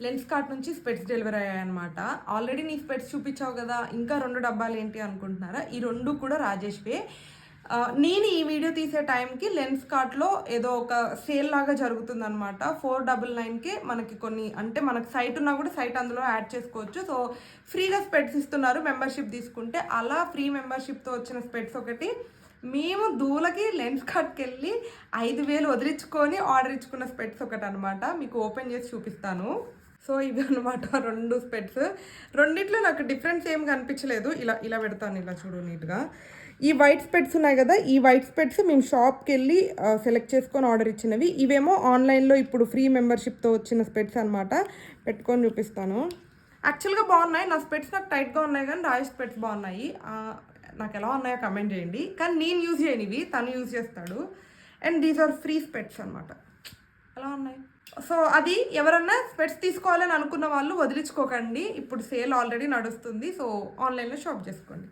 Lens cart నుంచి స్పెట్స్ delivery అయ్యాయన్నమాట. Already నీ స్పెట్స్ చూపించావు కదా, ఇంకా 2 డబ్బాలు ఏంటి అనుకుంటున్నారా? ఈ 2 కూడా రాజేష్‌వే. నేను ఈ వీడియో తీసే టైంకి లెన్స్ కార్ట్‌లో ఏదో ఒక సేల్ లాగా జరుగుతుందనమాట. 499కే మనకి కొన్ని అంటే మనకు సైట్ ఉన్నా కూడా సైట్ అందులో యాడ్ చేసుకోవచ్చు. సో, ఫ్రీగా స్పెట్స్ ఇస్తున్నారు మెంబర్‌షిప్ తీసుకుంటే. అలా ఫ్రీ మెంబర్‌షిప్‌తో వచ్చిన స్పెట్స్ ఒకటి మేము దూలకి లెన్స్ కార్ట్‌కెళ్ళి 5000 వదిలించుకొని ఆర్డర్ ఇచ్చుకున్న స్పెట్స్ ఒకటనమాట. మీకు ఓపెన్ చేసి చూపిస్తాను. సో, ఇవి అనమాట 2 స్పెట్స్. రెండిట్లో నాకు డిఫరెన్స్ ఏం కనిపించలేదు. ఇలా పెడతాను, ఇలా చూడు నీట్‌గా. ఈ వైట్ స్పెట్స్ ఉన్నాయి కదా, ఈ వైట్ స్పెట్స్ మేము షాప్‌కెళ్ళి సెలెక్ట్ చేసుకొని ఆర్డర్ ఇచ్చినవి. ఇవేమో ఆన్లైన్‌లో ఇప్పుడు ఫ్రీ మెంబర్‌షిప్‌తో వచ్చిన స్పెట్స్ అనమాట. పెట్టుకొని చూపిస్తాను. యాక్చువల్‌గా బాగున్నాయి. నా స్పెట్స్ నాకు టైట్‌గా ఉన్నాయి కానీ రాజేష్ స్పెట్స్ బాగున్నాయి. నాకు ఎలా ఉన్నాయో కమెంట్ చేయండి. కానీ నేను యూజ్ చేయనివి, తను యూజ్ చేస్తాడు. అండ్ దీస్ ఆర్ ఫ్రీ స్పెట్స్ అనమాట. ఎలా ఉన్నాయి? సో, అది ఎవరన్నా స్పెట్స్ తీసుకోవాలని అనుకున్న వాళ్ళు వదిలించుకోకండి. ఇప్పుడు సేల్ ఆల్రెడీ నడుస్తుంది. సో, ఆన్లైన్‌లో షాప్ చేసుకోండి.